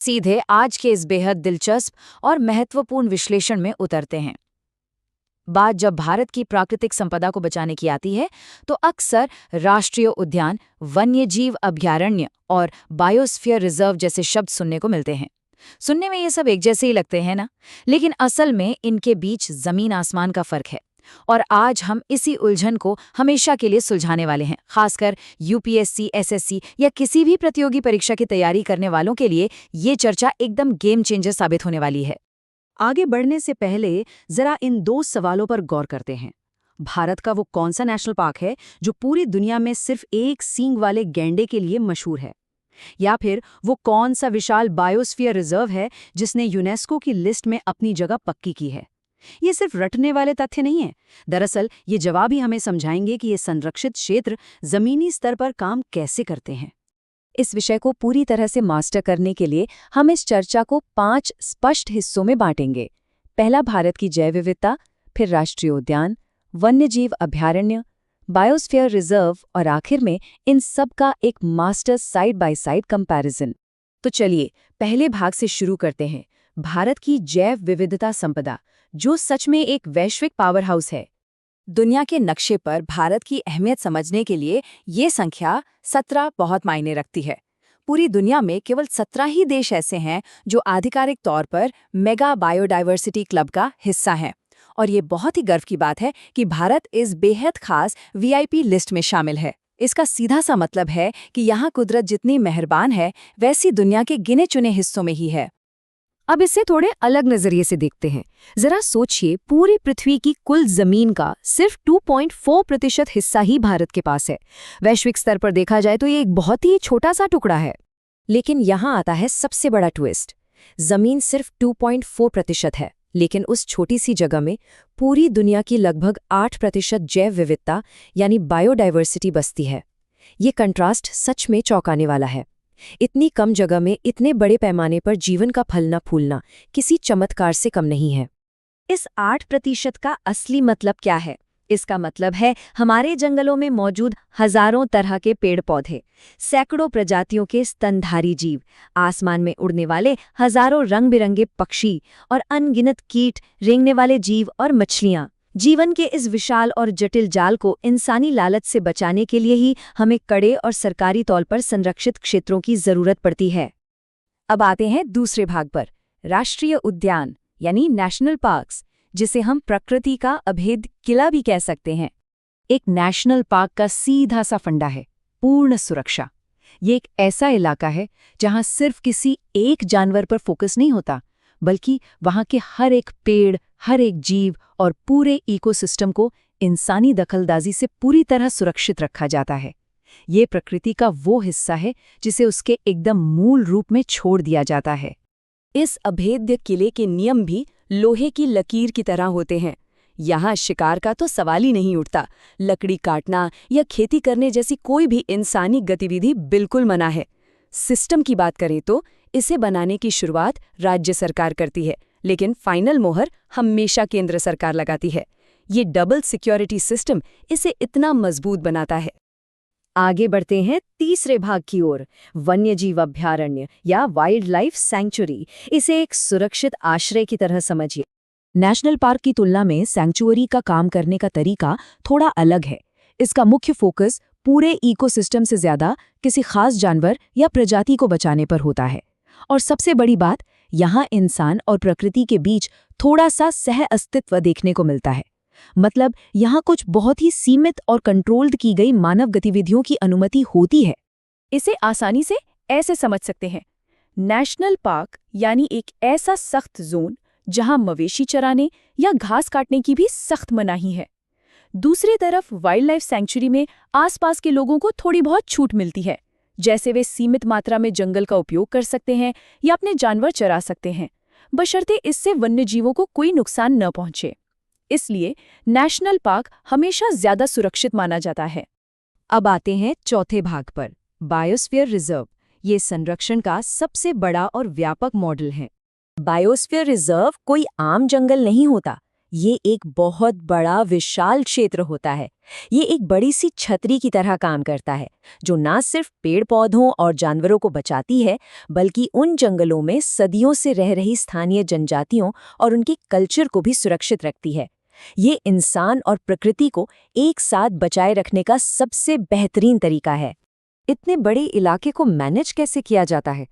सीधे आज के इस बेहद दिलचस्प और महत्वपूर्ण विश्लेषण में उतरते हैं। बात जब भारत की प्राकृतिक संपदा को बचाने की आती है, तो अक्सर राष्ट्रीय उद्यान, वन्यजीव अभयारण्य और बायोस्फीयर रिजर्व जैसे शब्द सुनने को मिलते हैं। सुनने में ये सब एक जैसे ही लगते हैं ना, लेकिन असल में इनके बीच जमीन आसमान का फर्क है। और आज हम इसी उलझन को हमेशा के लिए सुलझाने वाले हैं। खासकर यूपीएससी, एसएससी या किसी भी प्रतियोगी परीक्षा की तैयारी करने वालों के लिए ये चर्चा एकदम गेम चेंजर साबित होने वाली है। आगे बढ़ने से पहले जरा इन दो सवालों पर गौर करते हैं। भारत का वो कौन सा नेशनल पार्क है जो पूरी दुनिया में सिर्फ एक सींग वाले गैंडे के लिए मशहूर है? या फिर वो कौन सा विशाल बायोस्फीयर रिजर्व है जिसने यूनेस्को की लिस्ट में अपनी जगह पक्की की है? ये सिर्फ रटने वाले तथ्य नहीं है। दरअसल ये जवाब ही हमें समझाएंगे कि ये संरक्षित क्षेत्र जमीनी स्तर पर काम कैसे करते हैं। इस विषय को पूरी तरह से मास्टर करने के लिए हम इस चर्चा को 5 स्पष्ट हिस्सों में बांटेंगे। पहला, भारत की जैव विविधता, फिर राष्ट्रीय उद्यान, वन्यजीव अभयारण्य, बायोस्फीयर रिजर्व और आखिर में इन सब का एक master side by side comparison. तो चलिए पहले भाग से शुरू करते हैं। भारत की जैव विविधता संपदा, जो सच में एक वैश्विक पावर हाउस है। दुनिया के नक्शे पर भारत की अहमियत समझने के लिए ये संख्या 17 बहुत मायने रखती है। पूरी दुनिया में केवल 17 ही देश ऐसे हैं जो आधिकारिक तौर पर मेगा बायोडायवर्सिटी क्लब का हिस्सा हैं। और ये बहुत ही गर्व की बात है कि भारत इस बेहद खास वीआईपी लिस्ट में शामिल है। इसका सीधा सा मतलब है कि यहाँ कुदरत जितनी मेहरबान है, वैसी दुनिया के गिने चुने हिस्सों में ही है। अब इसे थोड़े अलग नजरिए से देखते हैं। जरा सोचिए, पूरी पृथ्वी की कुल जमीन का सिर्फ 2.4% हिस्सा ही भारत के पास है। वैश्विक स्तर पर देखा जाए तो ये एक बहुत ही छोटा सा टुकड़ा है। लेकिन यहाँ आता है सबसे बड़ा ट्विस्ट। जमीन सिर्फ 2.4% है, लेकिन उस छोटी सी जगह में पूरी दुनिया की लगभग 8% जैव विविधता यानी बायोडायवर्सिटी बसती है। ये कंट्रास्ट सच में चौंकाने वाला है। इतनी कम जगह में इतने बड़े पैमाने पर जीवन का फलना फूलना किसी चमत्कार से कम नहीं है। इस 8% का असली मतलब क्या है? इसका मतलब है हमारे जंगलों में मौजूद हजारों तरह के पेड़ पौधे, सैकड़ों प्रजातियों के स्तनधारी जीव, आसमान में उड़ने वाले हजारों रंग बिरंगे पक्षी और अनगिनत कीट, रेंगने वाले जीव और मछलियां। जीवन के इस विशाल और जटिल जाल को इंसानी लालच से बचाने के लिए ही हमें कड़े और सरकारी तौर पर संरक्षित क्षेत्रों की जरूरत पड़ती है। अब आते हैं दूसरे भाग पर, राष्ट्रीय उद्यान यानी नेशनल पार्क्स, जिसे हम प्रकृति का अभेद किला भी कह सकते हैं। एक नेशनल पार्क का सीधा सा फंडा है पूर्ण सुरक्षा। ये एक ऐसा इलाका है जहां सिर्फ किसी एक जानवर पर फोकस नहीं होता, बल्कि वहां के हर एक पेड़, हर एक जीव और पूरे इकोसिस्टम को इंसानी दखलंदाजी से पूरी तरह सुरक्षित रखा जाता है। ये प्रकृति का वो हिस्सा है जिसे उसके एकदम मूल रूप में छोड़ दिया जाता है। इस अभेद्य किले के नियम भी लोहे की लकीर की तरह होते हैं। यहाँ शिकार का तो सवाल ही नहीं उठता। लकड़ी काटना या खेती करने जैसी कोई भी इंसानी गतिविधि बिल्कुल मना है। सिस्टम की बात करें तो इसे बनाने की शुरुआत राज्य सरकार करती है, लेकिन फाइनल मोहर हमेशा केंद्र सरकार लगाती है। ये डबल सिक्योरिटी सिस्टम इसे इतना मजबूत बनाता है। आगे बढ़ते हैं तीसरे भाग की ओर, वन्यजीव अभयारण्य या वाइल्ड लाइफ सैंक्चुरी। इसे एक सुरक्षित आश्रय की तरह समझिए। नेशनल पार्क की तुलना में सैंक्चुअरी का काम करने का तरीका थोड़ा अलग है। इसका मुख्य फोकस पूरे इकोसिस्टम से ज्यादा किसी खास जानवर या प्रजाति को बचाने पर होता है। और सबसे बड़ी बात, यहाँ इंसान और प्रकृति के बीच थोड़ा सा सह अस्तित्व देखने को मिलता है। मतलब यहाँ कुछ बहुत ही सीमित और कंट्रोल्ड की गई मानव गतिविधियों की अनुमति होती है। इसे आसानी से ऐसे समझ सकते हैं, नेशनल पार्क यानी एक ऐसा सख्त जोन जहां मवेशी चराने या घास काटने की भी सख्त मनाही है। दूसरी तरफ वाइल्ड लाइफ सैंक्चुरी में आसपास के लोगों को थोड़ी बहुत छूट मिलती है, जैसे वे सीमित मात्रा में जंगल का उपयोग कर सकते हैं या अपने जानवर चरा सकते हैं, बशर्ते इससे वन्यजीवों को कोई नुकसान न पहुंचे। इसलिए नेशनल पार्क हमेशा ज्यादा सुरक्षित माना जाता है। अब आते हैं चौथे भाग पर, बायोस्फीयर रिजर्व। ये संरक्षण का सबसे बड़ा और व्यापक मॉडल है। बायोस्फीयर रिजर्व कोई आम जंगल नहीं होता। ये एक बहुत बड़ा विशाल क्षेत्र होता है। ये एक बड़ी सी छतरी की तरह काम करता है, जो ना सिर्फ पेड़ पौधों और जानवरों को बचाती है, बल्कि उन जंगलों में सदियों से रह रही स्थानीय जनजातियों और उनके कल्चर को भी सुरक्षित रखती है। ये इंसान और प्रकृति को एक साथ बचाए रखने का सबसे बेहतरीन तरीका है। इतने बड़े इलाके को मैनेज कैसे किया जाता है?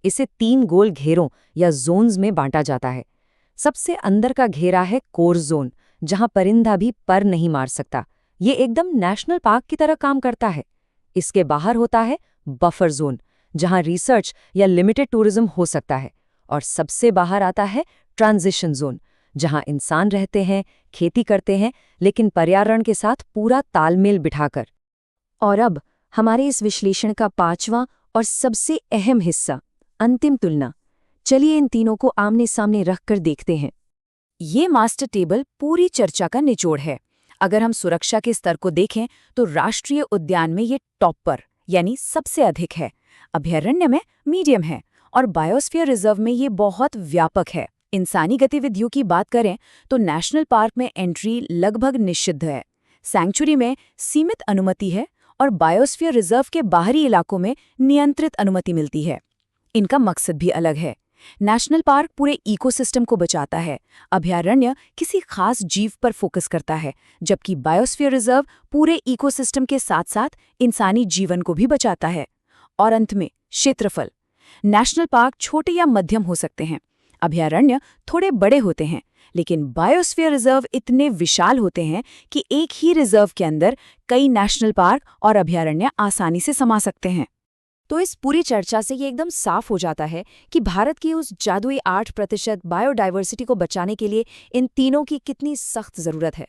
इसे 3 गोल घेरों या जोन्स में बांटा जाता है। सबसे अंदर का घेरा है कोर जोन, जहां परिंदा भी पर नहीं मार सकता। ये एकदम नेशनल पार्क की तरह काम करता है। इसके बाहर होता है बफर जोन, जहां रिसर्च या लिमिटेड टूरिज्म हो सकता है। और सबसे बाहर आता है ट्रांजिशन जोन, जहां इंसान रहते हैं, खेती करते हैं, लेकिन पर्यावरण के साथ पूरा तालमेल बिठाकर। और अब हमारे इस विश्लेषण का 5वां और सबसे अहम हिस्सा, अंतिम तुलना। चलिए इन तीनों को आमने सामने रखकर देखते हैं। ये मास्टर टेबल पूरी चर्चा का निचोड़ है। अगर हम सुरक्षा के स्तर को देखें तो राष्ट्रीय उद्यान में ये टॉप पर यानी सबसे अधिक है, अभयारण्य में मीडियम है और बायोस्फीयर रिजर्व में ये बहुत व्यापक है। इंसानी गतिविधियों की बात करें तो नेशनल पार्क में एंट्री लगभग निषिद्ध है, सैंक्चुरी में सीमित अनुमति है और बायोस्फीयर रिजर्व के बाहरी इलाकों में नियंत्रित अनुमति मिलती है। इनका मकसद भी अलग है। नेशनल पार्क पूरे इकोसिस्टम को बचाता है, अभयारण्य किसी खास जीव पर फोकस करता है, जबकि बायोस्फीयर रिजर्व पूरे इकोसिस्टम के साथ साथ इंसानी जीवन को भी बचाता है। और अंत में क्षेत्रफल। नेशनल पार्क छोटे या मध्यम हो सकते हैं, अभयारण्य थोड़े बड़े होते हैं, लेकिन बायोस्फीयर रिजर्व इतने विशाल होते हैं कि एक ही रिजर्व के अंदर कई नेशनल पार्क और अभयारण्य आसानी से समा सकते हैं। तो इस पूरी चर्चा से ये एकदम साफ हो जाता है कि भारत की उस जादुई 8% बायोडाइवर्सिटी को बचाने के लिए इन तीनों की कितनी सख्त ज़रूरत है।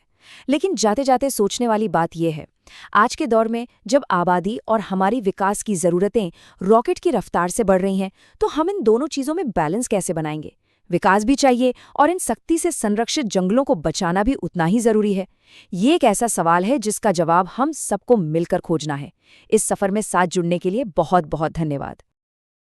लेकिन जाते जाते सोचने वाली बात यह है, आज के दौर में जब आबादी और हमारी विकास की ज़रूरतें रॉकेट की रफ्तार से बढ़ रही हैं, तो हम इन दोनों चीज़ों में बैलेंस कैसे बनाएंगे? विकास भी चाहिए और इन सख्ती से संरक्षित जंगलों को बचाना भी उतना ही ज़रूरी है। ये एक ऐसा सवाल है जिसका जवाब हम सबको मिलकर खोजना है। इस सफ़र में साथ जुड़ने के लिए बहुत बहुत धन्यवाद।